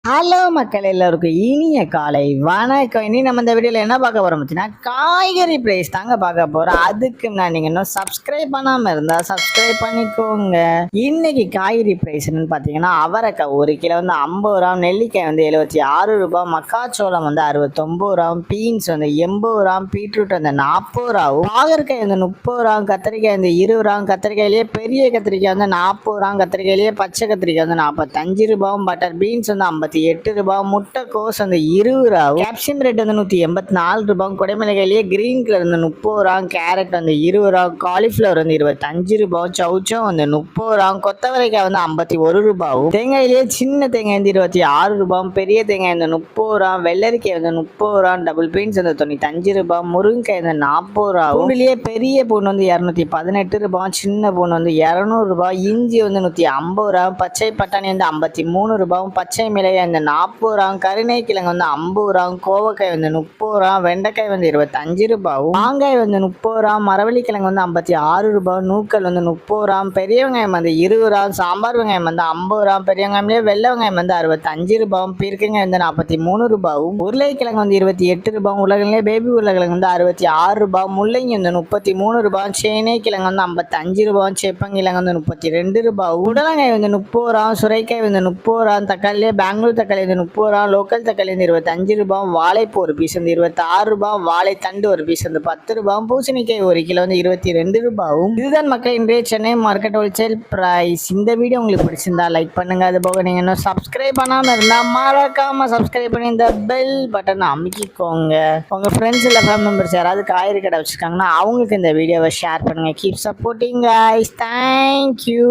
Hello மக்கள் எல்லாருக்கும் இனிய காலை வணக்கம். இனி நம்ம இந்த வீடியோவில் என்ன பார்க்க போகிறோம் பார்த்தீங்கன்னா காய்கறி ப்ரைஸ் தாங்க பார்க்க போகிறோம். அதுக்கு நான் நீங்கள் இன்னும் சப்ஸ்கிரைப் பண்ணாமல் இருந்தால் சப்ஸ்கிரைப் பண்ணிக்கோங்க. இன்னைக்கு காய்கறி ப்ரைஸ் என்னன்னு பார்த்தீங்கன்னா அவரைக்காய் 1 கிலோ வந்து 50 ரூபா, நெல்லிக்காய் வந்து 76 ரூபா, மக்காச்சோளம் வந்து 69 ரூபா, பீன்ஸ் வந்து 80 ரூபா, பீட்ரூட் வந்து 40 ரூபாவும், பாகற்காய் வந்து 30 ரூபா, கத்திரிக்காய் வந்து 20 ரூபா, கத்திரிக்காயிலேயே பெரிய கத்திரிக்காய் வந்து 40 ரூபா, கத்திரிக்காயிலேயே பச்சை கத்திரிக்காய் வந்து 45 ரூபாவும், பட்டர் பீன்ஸ் வந்து 58 ரூபா, முட்டைக்கோஸ் வந்து 20 ரூபா, கேப்சியம் ரேட் வந்து 184 ரூபா, குடைமிளகாயிலேயே கிரீன் கலர் வந்து 30 ரூபா, கேரட் வந்து 20 ரூபா, காலிஃபிளவர் வந்து 25 ரூபா, சவுச்சம் வந்து 30 ரூபா, கொத்தவரைக்காய் வந்து 51 ரூபாவும், தேங்காயிலேயே சின்ன தேங்காய் வந்து 26 ரூபா, பெரிய தேங்காய் வந்து 30 ரூபா, வெள்ளரிக்காய் வந்து 30 ரூபா, டபுள் பீன்ஸ் வந்து 95 ரூபா, முருங்கைக்காய் வந்து 40 ரூபா, பூண்டுலேயே பெரிய பூண்டு வந்து 218 ரூபா, சின்ன பூண்டு வந்து 200 ரூபா, இஞ்சி வந்து 150 ரூபா, பச்சை பட்டாணி வந்து 53 ரூபா, பச்சை மிளகாய் வந்து 40 ரூபா, கருணை கிழங்கு வந்து 50 ரூபா, கோவக்காய் வந்து 30 ரூபா, வெண்டைக்காய் வந்து 25 ரூபாவும், மாங்காய் வந்து 30 ரூபா, மரவள்ளி கிழங்கு வந்து 56 ரூபா, நூக்கல் வந்து 30 ரூபா, பெரிய வெங்காயம் வந்து 20 ரூபா, சாம்பார் வெங்காயம் வந்து 50 ரூபா, பெரிய வெங்காயம்லேயே வெள்ளை வெங்காயம் வந்து 65 ரூபாவும், பீர்க்கங்காய் வந்து 43 ரூபாவும், உருளைக்கிழங்கு வந்து 28 ரூபா, உலகிலே பேபி உருளைக்கிழங்கு வந்து 66 ரூபா, முள்ளங்கி வந்து 33 ரூபா, சேனை கிழங்கு வந்து 55 ரூபா, சேப்பங்கிழங்கு வந்து 32 ரூபா, உடலங்காய் வந்து 30 ரூபா, சுரைக்காய் வந்து 30 ரூபா, தக்காளியே பெங்களூர் தக்காளி வந்து 30 ரூபா, லோக்கல் தக்காளி வந்து 25 ரூபா, வாழைப்பூ ஒரு பீஸ் வந்து 26 ரூபா, வாழைத்தண்டு ஒரு பீஸ் வந்து 10 ரூபா, பூசணிக்காய் 1 கிலோ வந்து 22 ரூபாவும். இதுதான் மக்கள் இன்றைய சென்னை மார்க்கெட் ஹோல்சேல் பிரைஸ். இந்த வீடியோ உங்களுக்கு பிடிச்சிருந்தா லைக் பண்ணுங்க. அது போக நீங்க இன்னும் சப்ஸ்கிரைப் பண்ணாம இருந்தா மறக்காம சப்ஸ்கிரைப் பண்ணி இந்த பெல் பட்டன் அமைக்கிக்கோங்க. உங்க ஃப்ரெண்ட்ஸ் இல்லை ஃபேமிலி மெம்பர்ஸ் யாராவது காய்கறி கடை வச்சிருக்காங்கன்னா அவங்களுக்கு இந்த வீடியோவை ஷேர் பண்ணுங்க. Keep supporting guys. தேங்க்யூ.